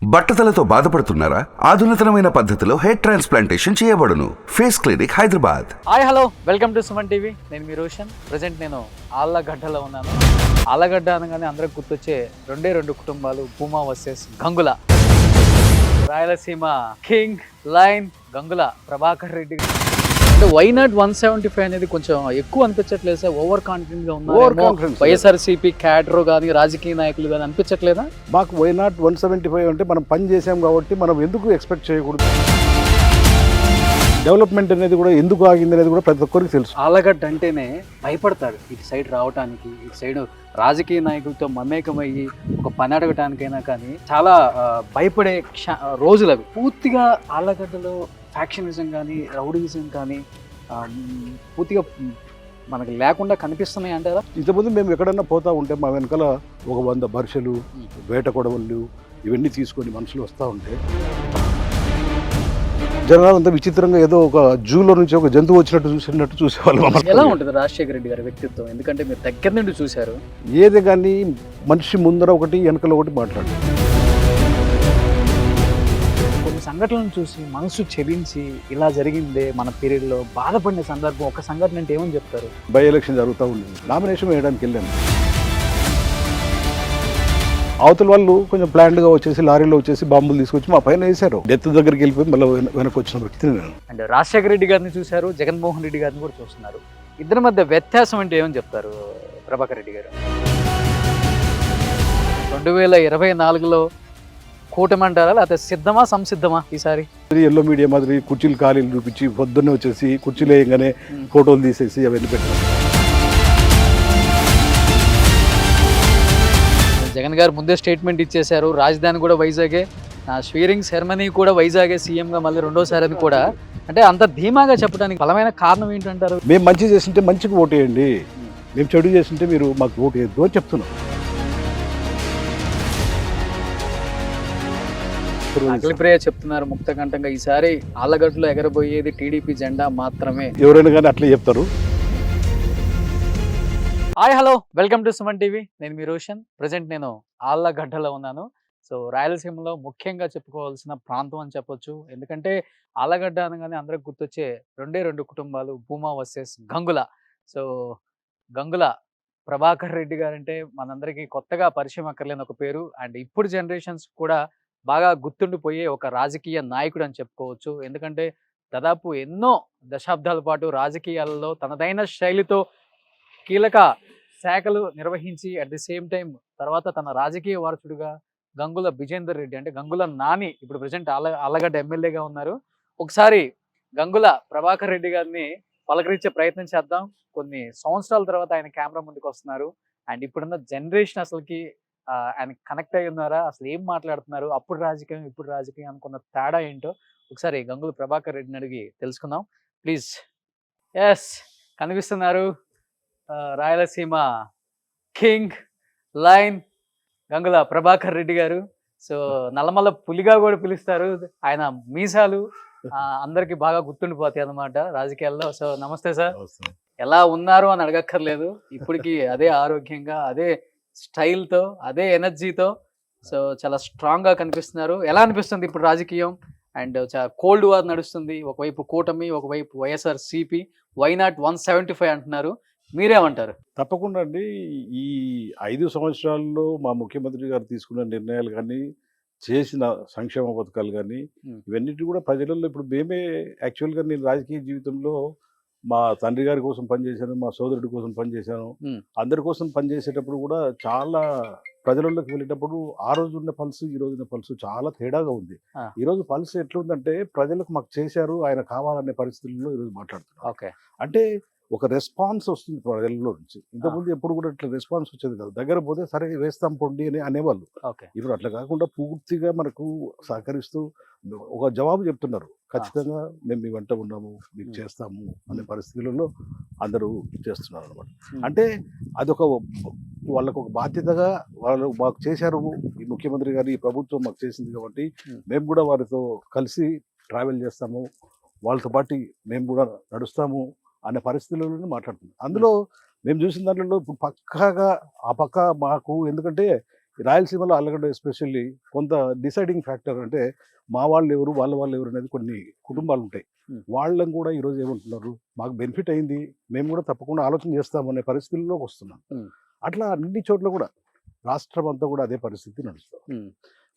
బట్టతలతో బాధపడుతున్నారా? ఆధునితనమైన పద్ధతిలో hair transplantation చేయబడును. Face clinic, Hyderabad. Hi hello, welcome to Suman TV. నేను మీ రోషన్. ప్రజెంట్ నేను ఆళ్ళగడ్డలో ఉన్నాను. ఆళ్ళగడ్డ అనగానే అందరికి గుర్తొచ్చే రెండు కుటుంబాలు, Bhuma versus Gangula. Rayalaseema king line Gangula Prabhakar Reddy. అంటే వై నాట్ 175 అనేది కొంచెం ఎక్కువ అనిపించట్లేదు సార్? ఓవర్ కాన్ఫిడెంట్ గా ఉన్నారు వైఎస్ఆర్సీపీ క్యాడర్ కానీ రాజకీయ నాయకులు కానీ అనిపించట్లేదా? మాకు వై నాట్ 175 అంటే మనం పని చేసాం కాబట్టి మనం ఎందుకు ఎక్స్పెక్ట్ చేయకూడదు? డెవలప్మెంట్ అనేది కూడా ఎందుకు ఆగింది అనేది కూడా ప్రతి ఒక్కరికి తెలుసు. ఆలగడ్డ అంటేనే భయపడతాడు ఇటు సైడ్ రావటానికి, ఇటు సైడ్ రాజకీయ నాయకులతో మమేకమయ్యి ఒక పని అడగటానికైనా కానీ చాలా భయపడే రోజులు అవి. పూర్తిగా ఆలగడ్డలో ఫ్యాక్షనిజం కానీ రౌడీజం కానీ పూర్తిగా మనకి లేకుండా కనిపిస్తున్నాయి అంటారా? ఇంతకుముందు మేము ఎక్కడన్నా పోతా ఉంటే మా వెనకాల ఒక 100 బర్షలు, వేట కొడవళ్ళు ఇవన్నీ తీసుకొని మనుషులు వస్తూ ఉంటే జనాలు అంతా విచిత్రంగా ఏదో ఒక జూలో నుంచి ఒక జంతువు వచ్చినట్టు చూసేవాళ్ళు. ఎలా ఉంటుంది రాజశేఖర రెడ్డి గారి వ్యక్తిత్వం? ఎందుకంటే మీరు దగ్గర నుండి చూశారు. ఏది కానీ మనిషి ముందర ఒకటి వెనకలో ఒకటి మాట్లాడు. కొన్ని సంఘటనలను చూసి మనసు చెలించి ఇలా జరిగిందే మన పీరియడ్లో బాధపడిన సందర్భం, ఒక సంఘటన అంటే ఏమని చెప్తారు? బై ఎలక్షన్ జరుగుతూ ఉండేది. నామినేషన్ వేయడానికి వెళ్ళాను. అవతల వాళ్ళు కొంచెం ప్లాన్డ్గా వచ్చేసి లారీలో వచ్చేసి బాంబులు తీసుకొచ్చి మా పైన వేశారు. డెత్ దగ్గరికి వెళ్ళిపోయి మళ్ళీ వెనక్కి వచ్చిన వ్యక్తిని నేను. అండ్ రాజశేఖర రెడ్డి గారిని చూశారు, జగన్మోహన్ రెడ్డి గారిని కూడా చూస్తున్నారు. ఇద్దరి మధ్య వ్యత్యాసం అంటే ఏమని చెప్తారు ప్రభాకర్ రెడ్డి గారు? 2024లో కూటమి అంటారా, లేకపోతే సిద్ధమా సంసిద్ధమా ఈసారి? ఎల్లో మీడియా మాదిరి కుర్చీలు ఖాళీలు చూపించి పొద్దున్నే వచ్చేసి కుర్చీలు వేయగానే ఫోటోలు తీసేసి అవన్నీ పెట్టారు. జగన్ గారు ముందే స్టేట్మెంట్ ఇచ్చేశారు, రాజధాని కూడా వైజాగే, స్వీరింగ్ సెరమనీ కూడా వైజాగే, సీఎంగా మళ్ళీ రెండోసారి అని కూడా. అంటే అంత ధీమాగా చెప్పడానికి బలమైన కారణం ఏంటంటారు? మేము మంచి చేసింటే మంచికి ఓటు వేయండి, మేము చెడు చేసింటే మీరు మాకు ఓటు వేయద్దు అని చెప్తున్నాం. అఖిలప్రియ చెప్తున్నారు ముక్తకంఠంగా, ఈసారి ఆళ్ళగడ్డలో ఎగరబోయేది టీడీపీ జెండా మాత్రమే. ఎవరైనా కానీ అట్లా చెప్తారు. Hi hello, welcome to Suman TV. నేను మీ రోషన్. ప్రజెంట్ నేను ఆళ్ళగడ్డలో ఉన్నాను. సో రాయలసీమలో ముఖ్యంగా చెప్పుకోవాల్సిన ప్రాంతం అని చెప్పొచ్చు. ఎందుకంటే ఆళ్ళగడ్డ అనగానే అందరికి గుర్తొచ్చే రెండు కుటుంబాలు, Bhuma versus Gangula. So Gangula Prabhakar Reddy guarantee మనందరికీ కొత్తగా పరిచయం అక్కర్లేని ఒక పేరు. అండ్ ఇప్పుడు జనరేషన్స్ కూడా బాగా గుర్తుండిపోయే ఒక రాజకీయ నాయకుడు అని చెప్పుకోవచ్చు. ఎందుకంటే దాదాపు ఎన్నో దశాబ్దాల పాటు రాజకీయాలలో తనదైన శైలితో కీలక శాఖలు నిర్వహించి అట్ ది సేమ్ టైం తర్వాత తన రాజకీయ వారసుడిగా గంగుల విజేందర్ రెడ్డి, అంటే గంగుల నాని, ఇప్పుడు ప్రజెంట్ ఆళ్ళగడ్డ ఎమ్మెల్యేగా ఉన్నారు. ఒకసారి గంగుల ప్రభాకర్ రెడ్డి గారిని పలకరించే ప్రయత్నం చేద్దాం. కొన్ని సంవత్సరాల తర్వాత ఆయన కెమెరా ముందుకు వస్తున్నారు. అండ్ ఇప్పుడున్న జనరేషన్ అసలుకి ఆయన కనెక్ట్ అయి ఉన్నారా, అసలు ఏం మాట్లాడుతున్నారు, అప్పుడు రాజకీయం ఇప్పుడు రాజకీయం అనుకున్న తేడా ఏంటో ఒకసారి గంగుల ప్రభాకర్ రెడ్డిని అడిగి తెలుసుకుందాం ప్లీజ్. ఎస్, కనిపిస్తున్నారు రాయలసీమ కింగ్ లైన్ గంగుల ప్రభాకర్ రెడ్డి గారు. సో నల్లమల్ల పులిగా కూడా పిలుస్తారు. ఆయన మీసాలు అందరికి బాగా గుర్తుండిపోతాయి అన్నమాట రాజకీయాల్లో. సో నమస్తే సార్, ఎలా ఉన్నారు అని అడగక్కర్లేదు, ఇప్పటికి అదే ఆరోగ్యంగా, అదే స్టైల్తో, అదే ఎనర్జీతో, సో చాలా స్ట్రాంగ్గా కనిపిస్తున్నారు. ఎలా అనిపిస్తుంది ఇప్పుడు రాజకీయం? అండ్ కోల్డ్ వార్ నడుస్తుంది, ఒకవైపు కూటమి, ఒకవైపు వైఎస్ఆర్సీపీ. వై నాట్ 175 అంటున్నారు, మీరేమంటారు? తప్పకుండా అండి. ఈ 5 సంవత్సరాల్లో మా ముఖ్యమంత్రి గారు తీసుకున్న నిర్ణయాలు కానీ, చేసిన సంక్షేమ పథకాలు కానీ, ఇవన్నిటి కూడా ప్రజలలో ఇప్పుడు మేమే యాక్చువల్గా నేను రాజకీయ జీవితంలో మా తండ్రి గారి కోసం పనిచేశాను, మా సోదరుడి కోసం పనిచేశాను, అందరి కోసం పనిచేసేటప్పుడు కూడా చాలా ప్రజలలోకి వెళ్ళేటప్పుడు ఆ రోజు ఉన్న పల్స్ ఈ రోజున్న పల్స్ చాలా తేడాగా ఉంది. ఈ రోజు పల్స్ ఎట్లుందంటే ప్రజలకు మాకు చేశారు, ఆయన కావాలనే పరిస్థితుల్లో ఈరోజు మాట్లాడుతున్నారు. అంటే ఒక రెస్పాన్స్ వస్తుంది ప్రజల్లో నుంచి. ఇంతకుముందు ఎప్పుడు కూడా ఇట్లా రెస్పాన్స్ వచ్చేది కాదు. దగ్గర పోతే సరే వేస్తాం పొండి అని అనేవాళ్ళు. ఇప్పుడు అట్లా కాకుండా పూర్తిగా మనకు సహకరిస్తూ ఒక జవాబు చెప్తున్నారు. ఖచ్చితంగా మేము మీ వెంట ఉన్నాము, మీకు చేస్తాము అనే పరిస్థితులలో అందరూ చేస్తున్నారు అనమాట. అంటే అదొక వాళ్ళకు ఒక బాధ్యతగా వాళ్ళు మాకు చేశారు, ఈ ముఖ్యమంత్రి గారు, ఈ ప్రభుత్వం మాకు చేసింది కాబట్టి మేము కూడా వారితో కలిసి ట్రావెల్ చేస్తాము, వాళ్ళతో పాటు మేము కూడా నడుస్తాము అనే పరిస్థితుల్లోనే మాట్లాడుతున్నాం. అందులో మేము చూసిన దాంట్లో ఇప్పుడు పక్కాగా ఆ పక్క మాకు, ఎందుకంటే రాయలసీమలో ఆలగడ్డ ఎస్పెషల్లీ కొంత డిసైడింగ్ ఫ్యాక్టర్ అంటే మా వాళ్ళు ఎవరు వాళ్ళ వాళ్ళు ఎవరు అనేది కొన్ని కుటుంబాలు ఉంటాయి. వాళ్ళని కూడా ఈరోజు ఏమంటున్నారు, మాకు బెనిఫిట్ అయింది, మేము కూడా తప్పకుండా ఆలోచన చేస్తామనే పరిస్థితుల్లోకి వస్తున్నాం. అట్లా అన్ని చోట్ల కూడా రాష్ట్రం అంతా కూడా అదే పరిస్థితి నడుస్తుంది.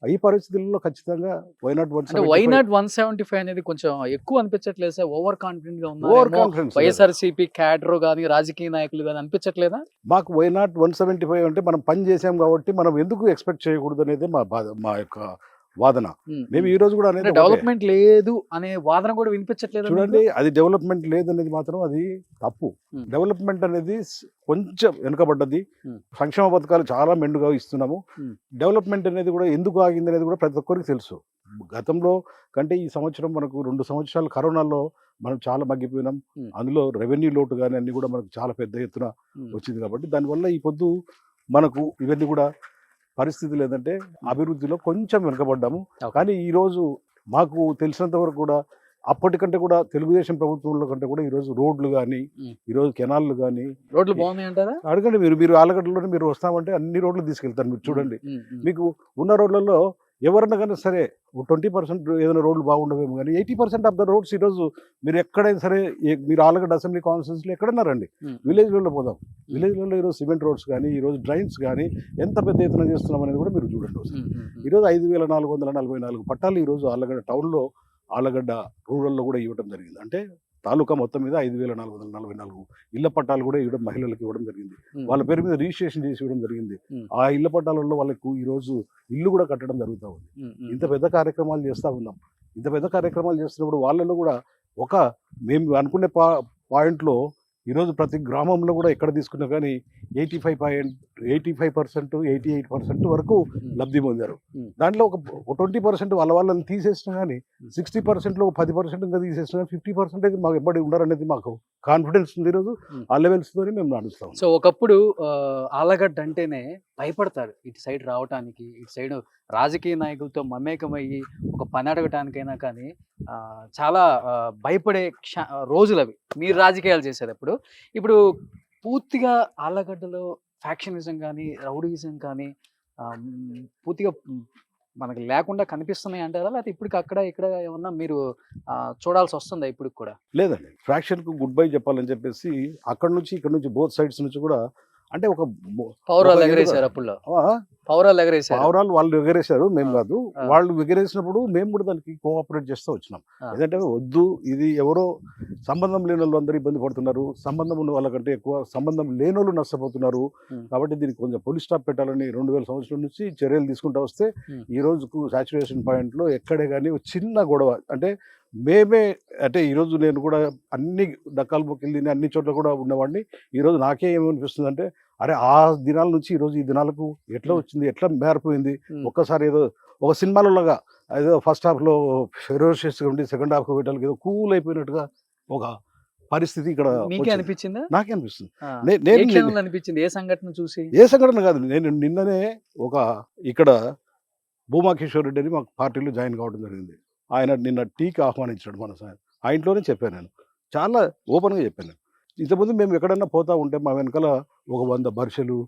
ఈ పరిస్థితుల్లో ఖచ్చితంగా వైనాట్ వైనాట్ 175 అనేది కొంచెం ఎక్కువ అనిపించట్లేదు సార్? ఓవర్ కాన్ఫిడెంట్ గా ఓవర్ ఉన్నారు కాన్ఫిడెన్స్. వైఎస్ఆర్సీపీ క్యాడర్ గానీ రాజకీయ నాయకులు గానీ అనిపించట్లేదా? మాకు వైనాట్ 175 అంటే మనం పని చేసాం కాబట్టి మనం ఎందుకు ఎక్స్పెక్ట్ చేయకూడదు అనేది మా బాధ, మా యొక్క వాదన. మేము ఈ రోజు కూడా అనేది డెవలప్మెంట్ లేదు అనే వాదన కూడా వినిపించట్లేదు. చూడండి, అది డెవలప్మెంట్ లేదనేది మాత్రం అది తప్పు. డెవలప్మెంట్ అనేది కొంచెం వెనుకబడ్డది. సంక్షేమ పథకాలు చాలా మెండుగా ఇస్తున్నాము. డెవలప్మెంట్ అనేది కూడా ఎందుకు ఆగింది అనేది కూడా ప్రతి ఒక్కరికి తెలుసు. గతంలో కంటే ఈ సంవత్సరం మనకు 2 సంవత్సరాలు కరోనాలో మనం చాలా మగ్గిపోయినాం. అందులో రెవెన్యూ లోటు కానీ అన్ని కూడా మనకు చాలా పెద్ద ఎత్తున వచ్చింది. కాబట్టి దానివల్ల ఈ పొద్దు మనకు ఇవన్నీ కూడా పరిస్థితులు ఏంటంటే అభివృద్ధిలో కొంచెం వెనుకబడ్డాము. కానీ ఈరోజు మాకు తెలిసినంత వరకు కూడా అప్పటికంటే కూడా తెలుగుదేశం ప్రభుత్వంలో కంటే కూడా ఈరోజు రోడ్లు కానీ, ఈరోజు కెనాల్లు కానీ, రోడ్లు బాగున్నాయి అంటారా? అడగండి మీరు ఆలగడ్డలోనే మీరు వస్తామంటే అన్ని రోడ్లు తీసుకెళ్తారు. మీరు చూడండి, మీకు ఉన్న రోడ్లలో ఎవరన్నా కానీ సరే 20% ఏదైనా రోడ్లు బాగుండవేమో కానీ 80% ఆఫ్ ద రోడ్స్ ఈరోజు మీరు ఎక్కడైనా సరే మీరు ఆలగడ్డ అసెంబ్లీ కాన్స్టిట్యూన్సీలో ఎక్కడన్నా రండి, విలేజ్లలో పోదాం. విలేజ్లలో ఈరోజు సిమెంట్ రోడ్స్ కానీ, ఈరోజు డ్రైన్స్ కానీ ఎంత పెద్ద ఎత్తున చేస్తున్నాం అనేది కూడా మీరు చూడండి. ఈరోజు 5444 పట్టాలు ఈరోజు ఆలగడ్డ టౌన్లో, ఆలగడ్డ రూరల్లో కూడా ఇవ్వడం జరిగింది. అంటే తాలూకా మొత్తం మీద 5444 ఇళ్ల పట్టాలు కూడా ఇవ్వడం, మహిళలకు ఇవ్వడం జరిగింది. వాళ్ళ పేరు మీద రిజిస్ట్రేషన్ చేసి ఇవ్వడం జరిగింది. ఆ ఇళ్ల పట్టాలలో వాళ్ళకు ఈరోజు ఇల్లు కూడా కట్టడం జరుగుతూ ఉంది. ఇంత పెద్ద కార్యక్రమాలు చేస్తూ ఉన్నాం. ఇంత పెద్ద కార్యక్రమాలు చేస్తున్నప్పుడు వాళ్ళలో కూడా మేము అనుకునే పాయింట్లో ఈరోజు ప్రతి గ్రామంలో కూడా ఎక్కడ తీసుకున్నా కానీ 85%, 88% వరకు లబ్ధి పొందారు. దాంట్లో ఒక 20% వాళ్ళని తీసేసినా కానీ 60%లో 10% ఇంకా తీసేసినా 50% మాకు ఎప్పటి ఉండరనేది మాకు కాన్ఫిడెన్స్ ఉంది. ఈరోజు ఆ లెవెల్స్తోనే మేము నడుస్తాం. సో ఒకప్పుడు ఆలగడ్డ అంటేనే భయపడతారు ఇటు సైడ్ రావటానికి, ఇటు సైడ్ రాజకీయ నాయకులతో మమేకమయ్యి ఒక పని అడగటానికైనా కానీ చాలా భయపడే రోజులు అవి. మీరు రాజకీయాలు చేసేటప్పుడు. ఇప్పుడు పూర్తిగా ఆలగడ్డలో ఫ్యాక్షనిజం కానీ, రౌడీయిజం కానీ పూర్తిగా మనకి లేకుండా కనిపిస్తున్నాయి అంటారా? లేకపోతే ఇప్పటికి అక్కడ ఇక్కడ ఏమన్నా మీరు చూడాల్సి వస్తుందా ఇప్పటికి కూడా? లేదండి, ఫ్రాక్షన్కు గుడ్ బై చెప్పాలని చెప్పేసి అక్కడ నుంచి ఇక్కడ నుంచి బోత్ సైడ్స్ నుంచి కూడా అంటే ఒక పౌరాలు ఎగరేశారు. అప్పుడు పౌరాలు ఎగరేశారు. పౌరాలు వాళ్ళు ఎగరేశారు, మేము కాదు. వాళ్ళు ఎగరేసినప్పుడు మేము కూడా దానికి కోఆపరేట్ చేస్తూ వచ్చినాం. ఎందుకంటే వద్దు, ఇది ఎవరో సంబంధం లేని వాళ్ళు అందరూ ఇబ్బంది పడుతున్నారు, సంబంధం ఉన్న వాళ్ళకంటే ఎక్కువ సంబంధం లేని వాళ్ళు నష్టపోతున్నారు. కాబట్టి దీనికి కొంచెం పోలీస్ స్టాప్ పెట్టాలని 2000 సంవత్సరం నుంచి చర్యలు తీసుకుంటూ వస్తే ఈ రోజుకు సాచురేషన్ పాయింట్లో ఎక్కడే కానీ చిన్న గొడవ అంటే మేమే అంటే ఈరోజు నేను కూడా అన్ని డక్కాల బొక్కిల్ని అన్ని చోట్ల కూడా ఉన్నవాడిని. ఈరోజు నాకే ఏమనిపిస్తుంది అంటే అరే ఆ దినాల నుంచి ఈరోజు ఈ దినాలకు ఎట్లా వచ్చింది, ఎట్లా మారిపోయింది. ఒక్కసారి ఏదో ఒక సినిమాలలాగా ఏదో ఫస్ట్ హాఫ్లో ఫెరోషియస్గా ఉండి సెకండ్ హాఫ్కి పెట్టాలి ఏదో కూల్ అయిపోయినట్టుగా ఒక పరిస్థితి ఇక్కడ అనిపించిందా? నాకే అనిపిస్తుంది. అనిపించింది ఏ సంఘటన చూసి? ఏ సంఘటన కాదు, నేను నిన్ననే ఇక్కడ భూమా కిషోర్ రెడ్డి అని మాకు పార్టీలో జాయిన్ కావడం జరిగింది. ఆయన నిన్న టీకి ఆహ్వానించాడు మన సార్. ఆ ఇంట్లోనే చెప్పాను, నేను చాలా ఓపెన్గా చెప్పాను. ఇంతకుముందు మేము ఎక్కడన్నా పోతా ఉంటే మా వెనకాల ఒక 100 బర్షలు,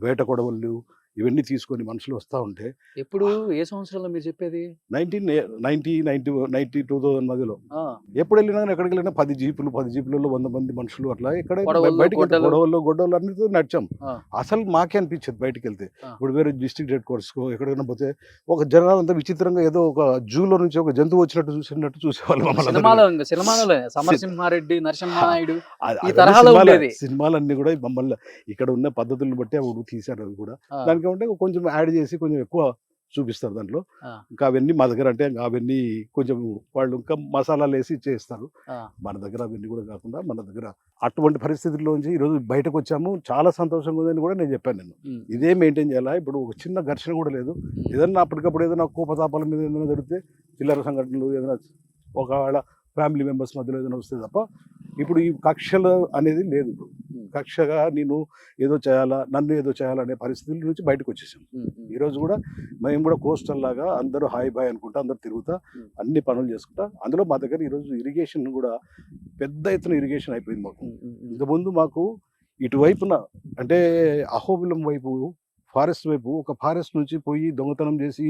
వేట కొడవళ్ళు ఇవన్నీ తీసుకొని మనుషులు వస్తూ ఉంటే. ఎప్పుడు ఏ సంవత్సరంలో మీరు చెప్పేది? 1990 2000 మధ్యలో. ఎప్పుడు వెళ్ళినా ఎక్కడికి వెళ్ళినా 10 జీపులలో 100 మంది మనుషులు అట్లా ఎక్కడ బయటకు గొడవలు అన్నిటితో నడిచాం. అసలు మాకే అనిపించేది బయటకు వెళ్తే. ఇప్పుడు వేరే డిస్ట్రిక్ట్ హెడ్ క్వార్టర్స్కో ఎక్కడికైనా పోతే ఒక జనాలంతా విచిత్రంగా ఏదో ఒక జూలో నుంచి ఒక జంతువు వచ్చినట్టు చూసేవాళ్ళు. సమరసింహారెడ్డి, నరసింహానాయుడు సినిమాలన్నీ కూడా మమ్మల్ని ఇక్కడ ఉన్న పద్ధతులను బట్టి అవి తీశారు. అవి కూడా దానికి ఉంటే కొంచెం యాడ్ చేసి కొంచెం ఎక్కువ చూపిస్తారు దాంట్లో. ఇంకా అవన్నీ మా దగ్గర అంటే అవన్నీ కొంచెం వాళ్ళు ఇంకా మసాలాలు వేసి చేస్తారు. మన దగ్గర అవన్నీ కూడా కాకుండా మన దగ్గర అటువంటి పరిస్థితుల్లోంచి ఈరోజు బయటకు వచ్చాము. చాలా సంతోషంగా ఉందని కూడా నేను చెప్పాను. నేను ఇదే మెయింటైన్ చేయాలా. ఇప్పుడు ఒక చిన్న ఘర్షణ కూడా లేదు. ఏదన్నా అప్పటికప్పుడు ఏదైనా కోపతాపాల మీద ఏదైనా జరిగితే చిల్లర సంఘటనలు ఏదైనా ఒకవేళ ఫ్యామిలీ మెంబర్స్ మధ్యలో ఏదైనా వస్తే తప్ప ఇప్పుడు ఈ కక్షలు అనేది లేదు. కక్షగా నేను ఏదో చేయాలా, నన్ను ఏదో చేయాలనే పరిస్థితుల నుంచి బయటకు వచ్చేసాం. ఈరోజు కూడా మేము కూడా కోస్టల్ లాగా అందరూ హాయ్ బాయ్ అనుకుంటా అందరూ తిరుగుతా అన్ని పనులు చేసుకుంటా. అందులో మా దగ్గర ఈరోజు ఇరిగేషన్ కూడా పెద్ద ఎత్తున ఇరిగేషన్ అయిపోయింది మాకు. ఇంతకుముందు మాకు ఇటువైపున అంటే అహోబిలం వైపు ఫారెస్ట్ వైపు ఒక ఫారెస్ట్ నుంచి పోయి దొంగతనం చేసి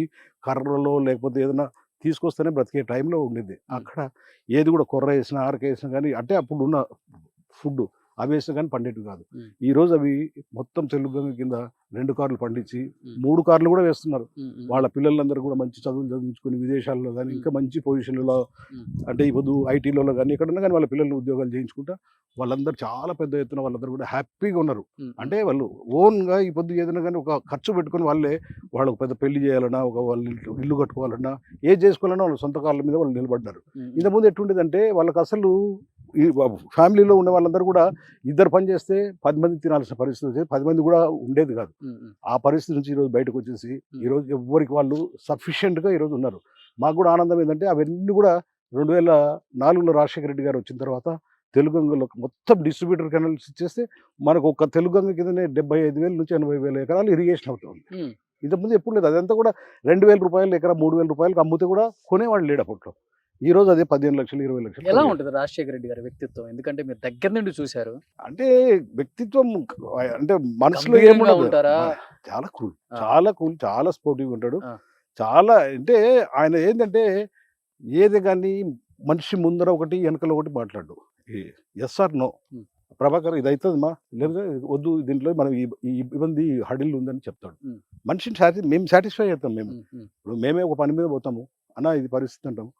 కర్రలో లేకపోతే ఏదైనా తీసుకొస్తేనే బ్రతికే టైంలో ఉండేది. అక్కడ ఏది కూడా కొర్ర వేసినా ఆరక వేసినా కానీ అంటే అప్పుడు ఉన్న ఫుడ్ అవి వేసినా కానీ పండేటివి కాదు. ఈరోజు అవి మొత్తం తెలుగు కింద 2 కార్లు పండించి 3 కార్లు కూడా వేస్తున్నారు. వాళ్ళ పిల్లలందరూ కూడా మంచి చదువులు చదివించుకొని విదేశాల్లో కానీ ఇంకా మంచి పొజిషన్లలో అంటే ఇప్పుడు ఐటీలలో కానీ ఎక్కడన్నా కానీ వాళ్ళ పిల్లలు ఉద్యోగాలు చేయించుకుంటా వాళ్ళందరూ చాలా పెద్ద ఎత్తున వాళ్ళందరూ కూడా హ్యాపీగా ఉన్నారు. అంటే వాళ్ళు ఓన్గా ఈ పొద్దు ఏదైనా కానీ ఒక ఖర్చు పెట్టుకుని వాళ్ళకు పెద్ద పెళ్లి చేయాలన్నా ఒక వాళ్ళు ఇల్లు కట్టుకోవాలన్నా ఏది చేసుకోవాలన్నా వాళ్ళ సొంత కాళ్ళ మీద వాళ్ళు నిలబడ్డారు. ఇంతకుముందు ఎట్లుండేదంటే వాళ్ళకి అసలు ఈ ఫ్యామిలీలో ఉన్న వాళ్ళందరూ కూడా ఇద్దరు పని చేస్తే 10 మంది తినాల్సిన పరిస్థితి వచ్చేది, 10 మంది కూడా ఉండేది కాదు. ఆ పరిస్థితి నుంచి ఈరోజు బయటకు వచ్చేసి ఈరోజు ఎవరికి వాళ్ళు సఫిషియెంట్గా ఈరోజు ఉన్నారు. మాకు కూడా ఆనందం ఏంటంటే అవన్నీ కూడా 2004లో రాజశేఖర రెడ్డి గారు వచ్చిన తర్వాత తెలుగంగలో మొత్తం డిస్ట్రిబ్యూటర్ కెనాల్స్ ఇచ్చేస్తే మనకు ఒక తెలుగంగ కిందనే 75,000 నుంచి 80,000 ఎకరాలు ఇరిగేషన్ అవుతుంది. ఇంతకుముందు ఎప్పుడు లేదు. అదంతా కూడా 2,000 రూపాయలు ఎకరా 3,000 రూపాయలకు అమ్మితే కూడా కొనేవాళ్ళు లేడు అప్పట్లో. ఈ రోజు అదే 15 లక్షలు 20 లక్షలు. ఎలా ఉంటుంది రాజశేఖర రెడ్డి గారి వ్యక్తిత్వం? ఎందుకంటే మీరు దగ్గర నుండి చూశారు. అంటే వ్యక్తిత్వం అంటే మనసులో గంభీరంగా ఏముండదు. ఉంటారా? చాలా కూల్, ఆ. చాలా కూల్, చాలా స్పోర్టివ్ ఉంటాడు. ఆ. చాలా అంటే ఆయన ఏంటంటే ఏది కానీ మనిషి ముందర ఒకటి వెనకలో ఒకటి మాట్లాడు. ఎస్ ఆర్ నో, ప్రభాకర్ ఇది అవుతుందమ్మా లేదా వద్దు, దీంట్లో మనం ఈ ఇబ్బంది హడిల్ ఉందని చెప్తాడు. మనిషిని మేము సాటిస్ఫై చేస్తాం. ఇప్పుడు మేమే ఒక పని మీద పోతాము, అన్న ఇది పరిస్థితి అంటాము,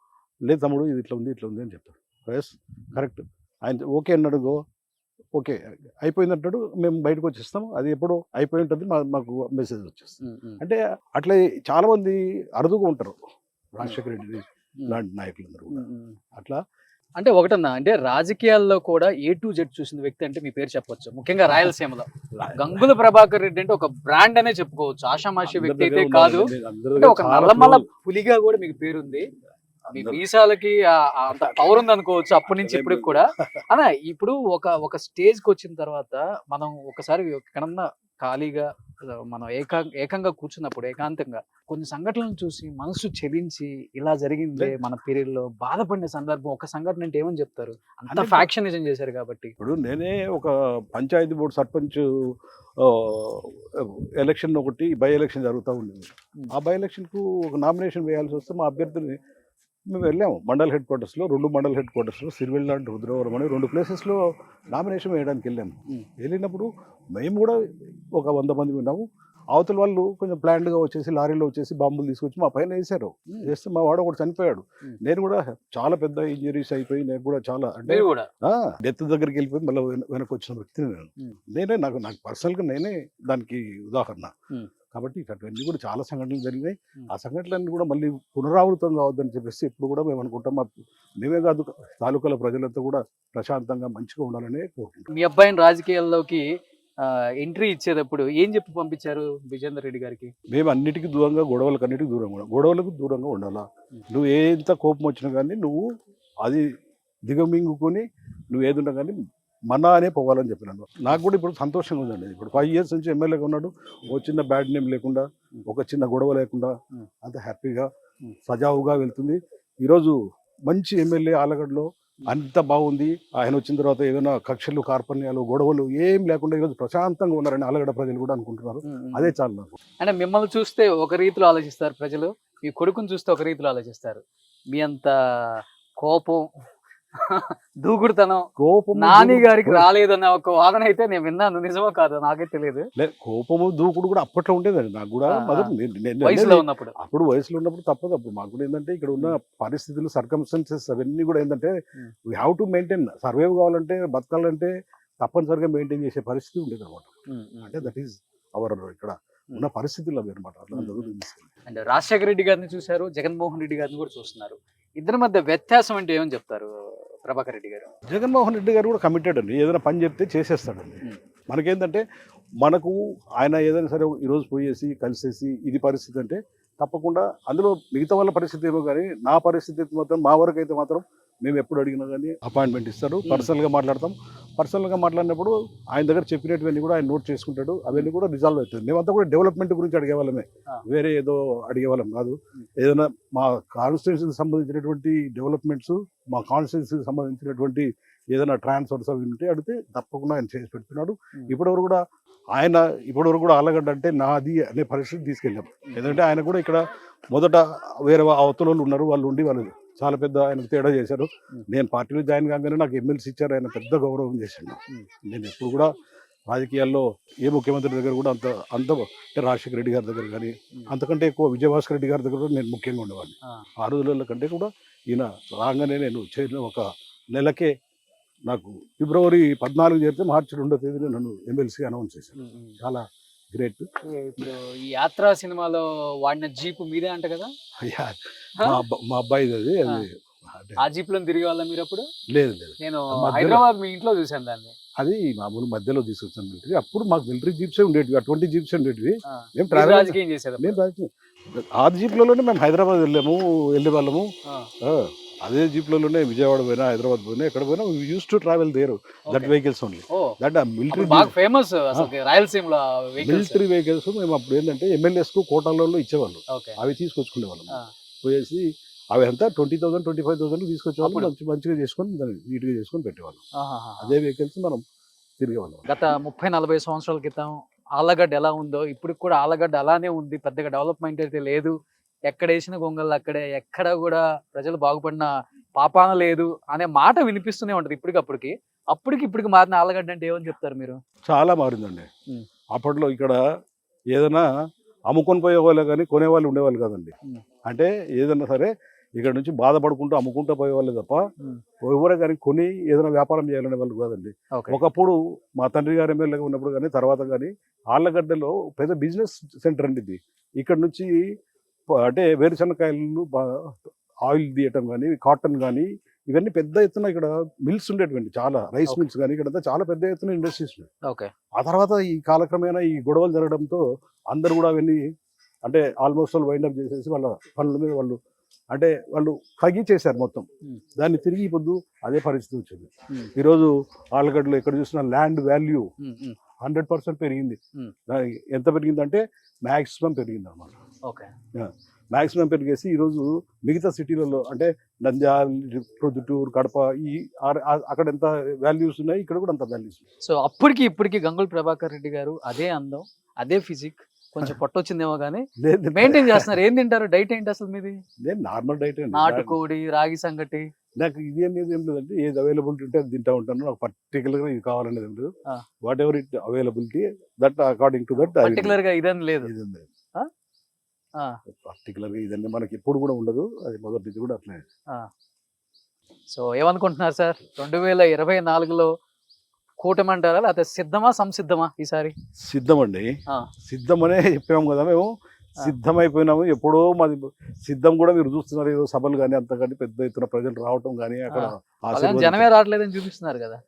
లేదు తమ్ముడు ఇది ఇట్లా ఉంది అని చెప్తాడు. ఎస్ కరెక్ట్, ఆయన ఓకే అన్నాడు, ఓకే అయిపోయిందంటాడు, మేము బయటకు వచ్చేస్తాము. అది ఎప్పుడో అయిపోయి ఉంటుంది, మాకు మెసేజ్ వచ్చేస్తుంది. అంటే అట్లా చాలా మంది అరుదుగా ఉంటారు రాజశేఖర రెడ్డి లాంటి నాయకులందరూ కూడా. అట్లా అంటే ఒకటన్నా, అంటే రాజకీయాల్లో కూడా A to Z చూసిన వ్యక్తి అంటే మీ పేరు చెప్పొచ్చు. ముఖ్యంగా రాయలసీమలో గంగుల ప్రభాకర్ రెడ్డి అంటే ఒక బ్రాండ్ అనే చెప్పుకోవచ్చు. ఆషామాషి వ్యక్తి అయితే కాదు. అంటే ఒక నల్లమల్ల పులిగా కూడా మీకు పేరుంది. మీ మీసాలకి అంత పవర్ ఉంది అనుకోవచ్చు అప్పటి నుంచి ఇప్పటికి కూడా. అలా ఇప్పుడు ఒక స్టేజ్కి వచ్చిన తర్వాత మనం ఒకసారి ఎక్కడన్నా ఖాళీగా మనం ఏకంగా కూర్చున్నప్పుడు ఏకాంతంగా కొన్ని సంఘటనలు చూసి మనసు చెలించి ఇలా జరిగింది మన పీరియడ్ లో బాధపడిన సందర్భం, ఒక సంఘటన అంటే ఏమని చెప్తారు? అంత ఫ్యాక్షనిజం చేశారు కాబట్టి. ఇప్పుడు నేనే ఒక పంచాయతీ బోర్డు సర్పంచ్ ఎలక్షన్ ఒకటి బై ఎలక్షన్ జరుగుతూ ఉండేది. ఆ బై ఎలక్షన్కు ఒక నామినేషన్ వేయాల్సి వస్తే మా అభ్యర్థిని మేము వెళ్ళాము. మండల్ హెడ్ క్వార్టర్స్లో 2 మండల్ హెడ్ క్వార్టర్స్లో సిరివెల్ అండ్ రుద్రవరం అని 2 ప్లేసెస్లో నామినేషన్ వేయడానికి వెళ్ళాము. వెళ్ళినప్పుడు మేము కూడా ఒక 100 మంది ఉన్నాము. అవతల వాళ్ళు కొంచెం ప్లాన్డ్గా వచ్చేసి లారీలో వచ్చేసి బాంబులు తీసుకొచ్చి మా పైన వేసారు. వేస్తే మా వాడు ఒకటి చనిపోయాడు. నేను కూడా చాలా పెద్ద ఇంజరీస్ అయిపోయి నేను కూడా చాలా అంటే డెత్ దగ్గరికి వెళ్ళిపోయి మళ్ళీ వెనక్కి వచ్చిన వ్యక్తిని నేనే నాకు పర్సనల్గా నేనే దానికి ఉదాహరణ. కాబట్టి ఇట్లాంటివన్నీ కూడా చాలా సంఘటనలు జరిగినాయి. ఆ సంఘటనలన్నీ కూడా మళ్ళీ పునరావృతం కావద్దని చెప్పేసి ఇప్పుడు కూడా మేము అనుకుంటాం. మేమే కాదు, తాలూకాల ప్రజలంతా కూడా ప్రశాంతంగా మంచిగా ఉండాలని కోరుకుంటాం. మీ అబ్బాయిని రాజకీయాల్లోకి ఎంట్రీ ఇచ్చేటప్పుడు ఏం చెప్పి పంపించారు విజేందర్ రెడ్డి గారికి? మేము అన్నిటికీ దూరంగా, గొడవలకు దూరంగా ఉండాలా. నువ్వు ఎంత కోపం వచ్చినా కానీ నువ్వు అది దిగమింగుకొని నువ్వు ఏదున్నా కానీ మన అనే పోవాలని చెప్పినాను. నాకు కూడా ఇప్పుడు సంతోషంగా ఉందండి. ఇప్పుడు 5 years నుంచి ఎమ్మెల్యేగా ఉన్నాడు. ఓ చిన్న బ్యాడ్ నేమ్ లేకుండా, ఒక చిన్న గొడవ లేకుండా అంత హ్యాపీగా సజావుగా వెళ్తుంది. ఈరోజు మంచి ఎమ్మెల్యే ఆలగడ్డలో అంత బాగుంది. ఆయన వచ్చిన తర్వాత ఏదైనా కక్షలు, కార్పణ్యాలు, గొడవలు ఏం లేకుండా ఈరోజు ప్రశాంతంగా ఉన్నారని ఆలగడ్డ ప్రజలు కూడా అనుకుంటున్నారు. అదే చాలు నాకు. అంటే మిమ్మల్ని చూస్తే ఒక రీతిలో ఆలోచిస్తారు ప్రజలు, మీ కొడుకుని చూస్తే ఒక రీతిలో ఆలోచిస్తారు. మీ అంత కోపం, దూకుడుతనం నాని గారికి రాలేదన్న ఒక వాదన అయితే నేను విన్నాను. నిజమో కాదు నాకే తెలియదు. కోపము దూకుడు కూడా అప్పట్లో ఉండేదండి. నాకు కూడా వయసులో ఉన్నప్పుడు తప్పదు. అప్పుడు మాకు కూడా ఏంటంటే ఇక్కడ ఉన్న పరిస్థితులు, సర్కమ్స్టాన్సెస్ అవన్నీ కూడా ఏంటంటే we have to maintain. Survive కావాలంటే, బతకాలంటే తప్పనిసరిగా మెయింటైన్ చేసే పరిస్థితి ఉండేది అనమాట. అంటే దట్ ఈస్ అవర్ ఇక్కడ ఉన్న పరిస్థితులు అవి అనమాట. అంటే రాజశేఖర రెడ్డి గారిని చూశారు, జగన్మోహన్ రెడ్డి గారిని కూడా చూస్తున్నారు. ఇద్దరి మధ్య వ్యత్యాసం అంటే ఏమని చెప్తారు ప్రభాకర్ రెడ్డి గారు? జగన్మోహన్ రెడ్డి గారు కూడా కమిటెడ్ అండి. ఏదైనా పని చెప్తే చేసేస్తాడండి. మనకేంటంటే మనకు ఆయన ఏదైనా సరే ఈరోజు పోయేసి కలిసేసి ఇది పరిస్థితి అంటే తప్పకుండా అందులో మిగతా వాళ్ళ పరిస్థితి ఏమో కానీ నా పరిస్థితి మాత్రం, మా వరకు అయితే మాత్రం మేము ఎప్పుడు అడిగినా కానీ అపాయింట్మెంట్ ఇస్తారు. పర్సనల్గా మాట్లాడతాం. పర్సనల్గా మాట్లాడినప్పుడు ఆయన దగ్గర చెప్పినటువన్నీ కూడా ఆయన నోట్ చేసుకుంటాడు. అవన్నీ కూడా రిజాల్వ్ అవుతుంది. మేమంతా కూడా డెవలప్మెంట్ గురించి అడిగేవాళ్ళమే, వేరే ఏదో అడిగేవాళ్ళం కాదు. ఏదైనా మా కాన్స్టిట్యున్సీకి సంబంధించినటువంటి డెవలప్మెంట్స్, మా కాన్స్టిట్యున్సీకి సంబంధించినటువంటి ఏదైనా ట్రాన్స్ఫర్స్ అవి ఉంటే అడిగితే తప్పకుండా ఆయన చేసి పెడుతున్నాడు. Hmm. ఇప్పటివరకు కూడా ఆలగడ్డ అంటే నాది అనే పరిస్థితి తీసుకెళ్ళాం. ఎందుకంటే ఆయన కూడా ఇక్కడ మొదట వేరే అవతల వాళ్ళు ఉన్నారు, వాళ్ళు ఉండి వాళ్ళు చాలా పెద్ద ఆయన తేడా చేశారు. నేను పార్టీలో జాయిన్ కాగానే నాకు ఎమ్మెల్సీ ఇచ్చారు, ఆయన పెద్ద గౌరవం చేశాను. నేను ఎప్పుడు కూడా రాజకీయాల్లో ఏ ముఖ్యమంత్రి దగ్గర కూడా అంత అంటే రాజశేఖర రెడ్డి గారి దగ్గర కానీ అంతకంటే ఎక్కువ విజయభాస్కర్ రెడ్డి గారి దగ్గర కూడా నేను ముఖ్యంగా ఉండేవాడిని. ఆ రోజుల కంటే కూడా ఈయన రాగానే నేను చేరిన ఒక నెలకే నాకు ఫిబ్రవరి 14 చేరితే మార్చి 2వ తేదీన నన్ను ఎమ్మెల్సీ అనౌన్స్ చేశాను. చాలా గ్రేట్. ఇప్పుడు ఈ యాత్ర సినిమాలో వాడిన జీప్ మీదే అంట కదా? మా అబ్బాయిది అది. ఆ జీప్ లో తిరిగే వాళ్ళ మీరు అప్పుడు? లేదు లేదు, నేను హైదరాబాద్ మీ ఇంట్లో చూసాను దాన్ని. అది మామూలు మధ్యలో తీసుకొచ్చాను మిలిటరీ. అప్పుడు మాకు మిలిటరీ జీప్సే ఉండేటివి, 20 జీప్స్ ఉండేటివి. మేము రాజకీయం చేసేది. మేము రాజకీయం ఆ జీప్లలోనే మేము హైదరాబాద్ వెళ్ళే వాళ్ళము. అదే జీప్లలోనే విజయవాడ పోయినా, హైదరాబాద్ పోయినా, ఎక్కడ పోయినా use to travel there that vehicles only. That military famous రాయలసీమలో మిలిటరీ వెహికల్స్. మేము అప్పుడు ఏంటంటే ఎమ్మెల్యేస్ కు కోటాలలో ఇచ్చేవాళ్ళు, అవి తీసుకొచ్చుకునే వాళ్ళం. పోయేసి అవి అంతా 20,000 25,000 తీసుకొచ్చేవాళ్ళు. మంచిగా చేసుకొని దాన్ని నీట్గా చేసుకొని పెట్టేవాళ్ళం. అదే వెహికల్స్ మనం తిరిగేవాళ్ళం. గత 30-40 సంవత్సరాల క్రితం ఆలగడ్డ ఎలా ఉందో ఇప్పుడు కూడా ఆలగడ్డ అలానే ఉంది. పెద్దగా డెవలప్మెంట్ అయితే లేదు. ఎక్కడ వేసిన గొంగళ్ళు అక్కడే, ఎక్కడ కూడా ప్రజలు బాగుపడిన పాపాన లేదు అనే మాట వినిపిస్తూనే ఉంటది ఇప్పటికి మారిన ఆలగడ్డ అంటే ఏమని చెప్తారు మీరు? చాలా మారిందండి. అప్పట్లో ఇక్కడ ఏదైనా అమ్ముకొని పోయేవాళ్ళు కానీ కొనేవాళ్ళు ఉండేవాళ్ళు కాదండి. అంటే ఏదైనా సరే ఇక్కడ నుంచి బాధపడుకుంటూ అమ్ముకుంటూ పోయేవాళ్ళే తప్ప ఎవరే కానీ కొని ఏదైనా వ్యాపారం చేయాలనే వాళ్ళు కాదండి. ఒకప్పుడు మా తండ్రి గారు ఎమ్మెల్యేగా ఉన్నప్పుడు కానీ తర్వాత కానీ ఆళ్ళగడ్డలో పెద్ద బిజినెస్ సెంటర్ అండి ఇది. ఇక్కడ నుంచి అంటే వేరుశనకాయలు ఆయిల్ తీయటం కానీ, కాటన్ కానీ, ఇవన్నీ పెద్ద ఎత్తున ఇక్కడ మిల్స్ ఉండేటువంటి, చాలా రైస్ మిల్స్ కానీ ఇక్కడ చాలా పెద్ద ఎత్తున ఇండస్ట్రీస్ ఉన్నాయి. ఆ తర్వాత ఈ కాలక్రమేణా ఈ గొడవలు జరగడంతో అందరు కూడా అవన్నీ అంటే ఆల్మోస్ట్ వాళ్ళు వైండప్ చేసేసి వాళ్ళ పనుల మీద వాళ్ళు తగ్గించేశారు మొత్తం. దాన్ని తిరిగి ఇప్పుడు అదే పరిస్థితి వచ్చింది. ఈరోజు ఆలగడ్డలో ఎక్కడ చూసినా ల్యాండ్ వాల్యూ 100% పెరిగింది. ఎంత పెరిగిందంటే మ్యాక్సిమం పెరిగింది అనమాట. మ్యాక్సిమం పెరిగేసి ఈరోజు మిగతా సిటీలలో అంటే నంద్యాల, ప్రొద్దుటూరు, కడప అక్కడ ఎంత వాల్యూస్ ఉన్నాయి, ఇక్కడ కూడా అంత వాల్యూస్ ఉన్నాయి. సో ఇప్పటికి గంగుల ప్రభాకర్ రెడ్డి గారు అదే అందం, అదే ఫిజిక్, కొంచెం పొట్టొచ్చిందేమో కానీ మెయింటైన్ చేస్తున్నారు. ఏం తింటారు? డైట్ ఏంటి అసలు మీది? నేను నార్మల్ డైట్ అండి. నాటుకోడి, రాగి సంగటి. నాకు ఇది అనేది ఏం లేదంటే ఏది అవైలబిలిటీ ఉంటే అది తింటా ఉంటాను. నాకు పర్టికులర్ గా ఇది కావాలనేది ఏం లేదు. What ever it availability that according to that. Particular గా ఇదని లేదు, పర్టికులర్ గా ఇదండి మనకి ఎప్పుడు కూడా ఉండదు. అది మొదటి నుంచి కూడా అట్లే. సో ఏమనుకుంటున్నారు సార్ 2024లో కూటమి అంటారా లేకపోతే సిద్ధమా సంసిద్ధమా? ఈసారి సిద్ధమండి. సిద్ధమనే చెప్పాము కదా మేము. సిద్ధమైపోయినాము ఎప్పుడో. మాది సిద్ధం కూడా మీరు చూస్తున్నారు, ఏదో సభలు కానీ అంతకంటే పెద్ద ఎత్తున ప్రజలు రావటం కానీ అక్కడ జనమే రావట్లేదని చూపిస్తున్నారు కదా.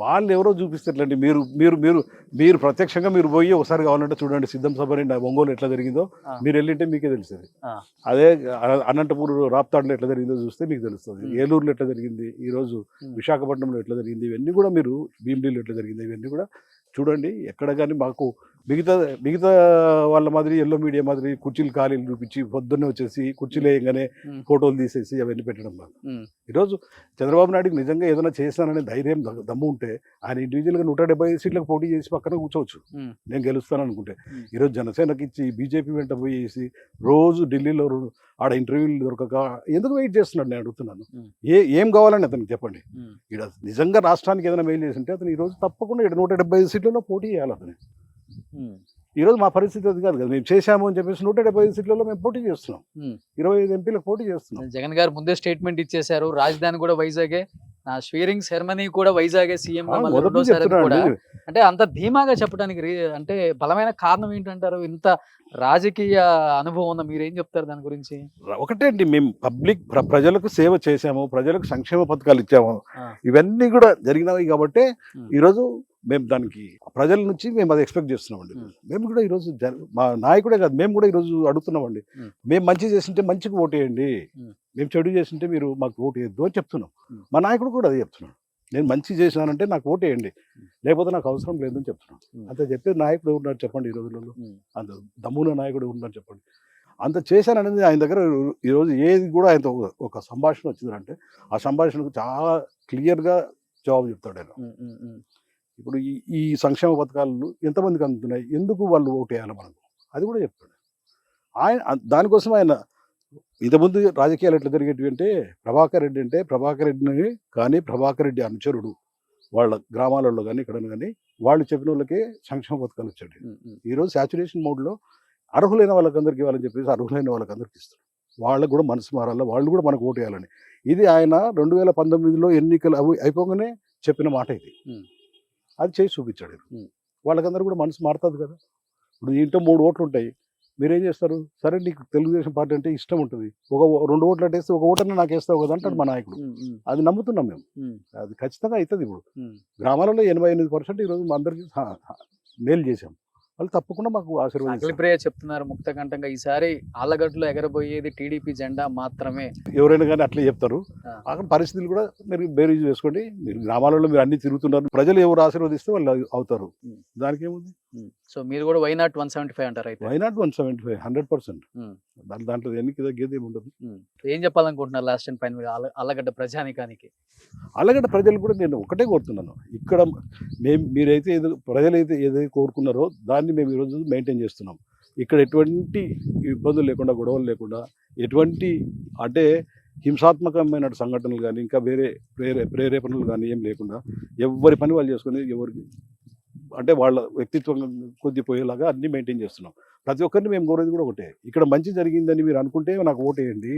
వాళ్ళు ఎవరో చూపిస్తారులేండి. మీరు మీరు మీరు మీరు ప్రత్యక్షంగా మీరు పోయి ఒకసారి కావాలంటే చూడండి సిద్ధం సభ ఒంగోలు ఎట్లా జరిగిందో. మీరు వెళ్ళింటే మీకే తెలుస్తుంది. అదే అనంతపూర్ రాప్తాడులో ఎట్లా జరిగిందో చూస్తే మీకు తెలుస్తుంది. ఏలూరులో ఎట్లా జరిగింది, ఈరోజు విశాఖపట్నంలో ఎట్లా జరిగింది, ఇవన్నీ కూడా మీరు భీమిలీలో ఎట్లా జరిగింది ఇవన్నీ కూడా చూడండి. ఎక్కడ కానీ మాకు మిగతా వాళ్ళ మాదిరి ఎల్లో మీడియా మాదిరి కుర్చీలు ఖాళీలు చూపించి పొద్దున్నే వచ్చేసి కుర్చీలు వేయగానే ఫోటోలు తీసేసి అవన్నీ పెట్టడం కాదు. ఈరోజు చంద్రబాబు నాయుడుకి నిజంగా ఏదైనా చేస్తాననే ధైర్యం దమ్ము ఉంటే ఆయన ఇండివిజువల్గా 170 సీట్లకు పోటీ చేసి పక్కన కూర్చోవచ్చు, నేను గెలుస్తాను అనుకుంటే. ఈరోజు జనసేనకి ఇచ్చి బీజేపీ వెంట పోయేసి రోజు ఢిల్లీలో ఆడ ఇంటర్వ్యూలు దొరకక ఎందుకు వెయిట్ చేస్తున్నాడు నేను అడుగుతున్నాను. ఏం కావాలని అతనికి చెప్పండి. ఇక్కడ నిజంగా రాష్ట్రానికి ఏదైనా మెయిల్ చేసి ఉంటే అతను ఈరోజు తప్పకుండా ఇక్కడ 175 సీట్లలో పోటీ చేయాలి అతను. ఈరోజు మా పరిస్థితి అది కాదు కదా. మేము చేశాము అని చెప్పేసి 175 సీట్లలో మేము పోటీ చేస్తున్నాం, 25 ఎంపీలకు పోటీ చేస్తున్నాం. జగన్ గారు ముందే స్టేట్మెంట్ ఇచ్చేశారు, రాజధాని కూడా వైజాగే, నా స్వీరింగ్ సెరమనీ కూడా వైజాగే, సీఎం అంటే అంత ధీమాగా చెప్పడానికి అంటే బలమైన కారణం ఏంటంటారు? ఇంత రాజకీయ అనుభవం ఉన్న మీరేం చెప్తారు దాని గురించి? ఒకటే అండి, మేము ప్రజలకు సేవ చేశాము, ప్రజలకు సంక్షేమ పథకాలు ఇచ్చాము, ఇవన్నీ కూడా జరిగినవి కాబట్టి ఈరోజు మేము దానికి ప్రజల నుంచి మేము అది ఎక్స్పెక్ట్ చేస్తున్నామండి. మేము కూడా ఈరోజు మా నాయకుడే కాదు, మేము కూడా ఈరోజు అడుగుతున్నామండి. మేము మంచి చేసింటే మంచికి ఓటు వేయండి, మేము చెడు చేసింటే మీరు మాకు ఓటు వేయద్దు అని చెప్తున్నాం. మా నాయకుడు కూడా అదే చెప్తున్నాడు, నేను మంచి చేశానంటే నాకు ఓటు వేయండి, లేకపోతే నాకు అవసరం లేదని చెప్తున్నాను. అంత చెప్పే నాయకుడు ఉన్నాడు చెప్పండి ఈ రోజులలో? అంత దమ్మున నాయకుడు ఉన్నాడు చెప్పండి? అంత చేశాననేది ఆయన దగ్గర ఈరోజు ఏది కూడా ఆయనతో ఒక సంభాషణ వచ్చిందంటే ఆ సంభాషణకు చాలా క్లియర్గా జవాబు చెప్తాడు ఆయన. ఇప్పుడు ఈ సంక్షేమ పథకాలు ఎంతమందికి అందుతున్నాయి, ఎందుకు వాళ్ళు ఓటు వేయాలి మనకు, అది కూడా చెప్తాడు ఆయన. దానికోసం ఆయన ఇంతకుముందు రాజకీయాలు ఎట్లా జరిగేటివి అంటే, ప్రభాకర్ రెడ్డి అంటే ప్రభాకర్ రెడ్డిని కానీ ప్రభాకర్ రెడ్డి అనుచరుడు వాళ్ళ గ్రామాలలో కానీ ఇక్కడ కానీ వాళ్ళు చెప్పిన వాళ్ళకే సంక్షేమ పథకాలు వచ్చాడు. ఈరోజు సాచురేషన్ మోడ్లో అర్హులైన వాళ్ళకందరికీ ఇవ్వాలని చెప్పేసి అర్హులైన వాళ్ళకందరికీ ఇస్తారు. వాళ్ళకు కూడా మనసు మారాలి, వాళ్ళు కూడా మనకు ఓటు వేయాలని. ఇది ఆయన 2019లో ఎన్నికలు అయిపోగానే చెప్పిన మాట ఇది. అది చేసి చూపించాడు. వాళ్ళకందరూ కూడా మనసు మారుతుంది కదా. ఇప్పుడు ఇంట్లో 3 ఓట్లు ఉంటాయి, మీరేం చేస్తారు, సరే నీకు తెలుగుదేశం పార్టీ అంటే ఇష్టం ఉంటుంది, 2 ఓట్లు అట్టేస్తే 1 ఓటన్నా నాకు వేస్తావు కదా అంటాడు మా నాయకుడు. అది నమ్ముతున్నాం మేము, అది ఖచ్చితంగా అవుతుంది. ఇప్పుడు గ్రామాలలో 88% ఈరోజు మా అందరికీ మేలు చేశాం, వాళ్ళు తప్పకుండా మాకు ఆశీర్వాదం. ప్రియ చెప్తున్నారు ముక్తకంఠంగా, ఈసారి ఆళ్ళగడ్డలో ఎగరబోయేది టీడీపీ జెండా మాత్రమే. ఎవరైనా కానీ అట్లా చెప్తారు. అక్కడ పరిస్థితులు కూడా మీరు బేరీజ్ చేసుకోండి. మీరు గ్రామాలలో మీరు అన్ని తిరుగుతున్నారు, ప్రజలు ఎవరు ఆశీర్వదిస్తే వాళ్ళు అవుతారు, దానికి ఏముంది. సో మీరు కూడా వైనాట్ 175 అంటారు అయితే? వైనాట్ 175 100%. దాంట్లో ఎన్నిక తగ్గేది ఏమి ఉండదు. ఏం చెప్పాలనుకుంటున్నారు లాస్ట్ అండ్ ఫైనల్ ఆళ్ళగడ్డ ప్రజానికానికి? ఆళ్ళగడ్డ ప్రజలు కూడా నేను ఒకటే కోరుతున్నాను, ఇక్కడ మీరైతే ప్రజలైతే ఏదైతే కోరుకున్నారో దాన్ని మేము ఈరోజు మెయింటైన్ చేస్తున్నాం. ఇక్కడ ఎటువంటి ఇబ్బందులు లేకుండా, గొడవలు లేకుండా, ఎటువంటి అంటే హింసాత్మకమైన సంఘటనలు కానీ ఇంకా వేరే ప్రేరేపణలు కానీ ఏం లేకుండా ఎవరి పని వాళ్ళు చేసుకొని ఎవరికి అంటే వాళ్ళ వ్యక్తిత్వం కొద్దిపోయేలాగా అన్ని మెయింటైన్ చేస్తున్నాం. ప్రతి ఒక్కరిని మేము కోరేది కూడా ఒకటే, ఇక్కడ మంచి జరిగిందని మీరు అనుకుంటే నాకు ఓటేయండి.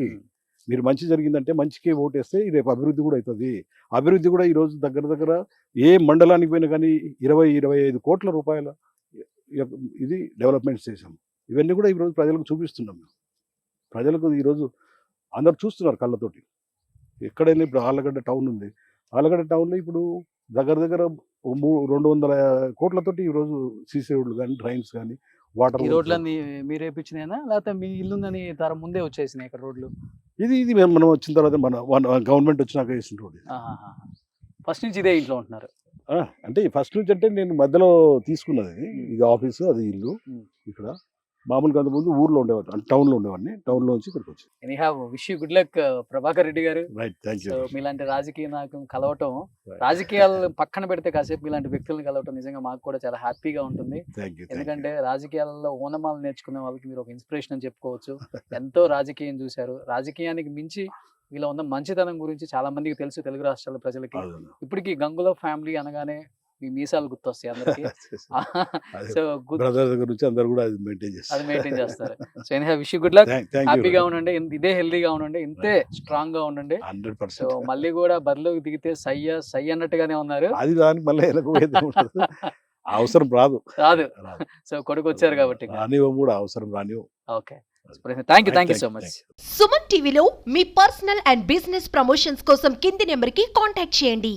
మీరు మంచి జరిగిందంటే మంచికే ఓటేస్తే రేపు అభివృద్ధి కూడా అవుతుంది. అభివృద్ధి కూడా ఈరోజు దగ్గర ఏ మండలానికి పోయినా కానీ 20-25 కోట్ల రూపాయల ఇది డెవలప్మెంట్స్ చేసాం. ఇవన్నీ కూడా ఈరోజు ప్రజలకు చూపిస్తున్నాం. ప్రజలకు ఈరోజు అందరు చూస్తున్నారు కళ్ళతోటి. ఎక్కడైనా ఇప్పుడు ఆళ్ళగడ్డ టౌన్ ఉంది, ఆళ్ళగడ్డ టౌన్లో ఇప్పుడు దగ్గర 200 కోట్లతోటి ఈరోజు సీసీ రోడ్లు కానీ డ్రైన్స్ కానీ వాటర్. ఈ రోడ్లన్నీ మీరు వేయించినాయినా లేకపోతే మీ ఇల్లుందని తరం ముందే వచ్చేసినాయి ఇక్కడ రోడ్లు? ఇది మనం వచ్చిన తర్వాత మన గవర్నమెంట్ వచ్చినాక వేసిన రోడ్డు. ఫస్ట్ నుంచి ఇదే ఇంట్లో ఉంటున్నారు అంటే ఫస్ట్ నుంచి అంటే నేను మధ్యలో తీసుకున్నది ఇది ఆఫీసు, అది ఇల్లు. ఇక్కడ మామూలుగా అంతకుముందు ఊర్లో ఉండేవాడు, అంటే టౌన్లో ఉండేవాడిని. టౌన్లో నుంచి ఇక్కడికి వచ్చి wish you good luck Prabhakar Reddy గారు. Right, thank you. మీలాంటి రాజకీయ నాయకులను కలవటం, రాజకీయాలు పక్కన పెడితే కాసేపు మీలాంటి వ్యక్తులను కలవటం నిజంగా మాకు కూడా చాలా హ్యాపీగా ఉంటుంది. ఎందుకంటే రాజకీయాలలో ఓనమాలు నేర్చుకునే వాళ్ళకి మీరు ఒక ఇన్స్పిరేషన్ అని చెప్పుకోవచ్చు. ఎంతో రాజకీయం చూశారు, రాజకీయానికి మించి వీళ్ళ ఉన్న మంచితనం గురించి చాలా మందికి తెలుసు తెలుగు రాష్ట్రాల ప్రజలకి. ఇప్పటికీ గంగుల ఫ్యామిలీ అనగానే మీ మీసాలు గుర్తొస్తాయి అందరికి. సో బ్రదర్ దగ్గర నుంచి అందరూ కూడా అది మెయింటైన్ చేస్తారు. So anyhow wish you good luck, హ్యాపీగా ఉండండి, ఇదే హెల్దీగా ఉండండి, ఇంతే స్ట్రాంగ్ గా ఉండండి. 100%. సో మళ్ళీ కూడా బరిలోకి దిగితే సై అన్నట్టుగానే ఉన్నారు. అది దానికి మళ్ళీ అవసరం రాదు. సో కొడుకు వచ్చారు కాబట్టి కూడా అవసరం రాని. Okay, thank you so much. Suman టీవీలో మీ పర్సనల్ అండ్ బిజినెస్ ప్రమోషన్స్ కోసం కింది నెంబర్కి కాంటాక్ట్ చేయండి.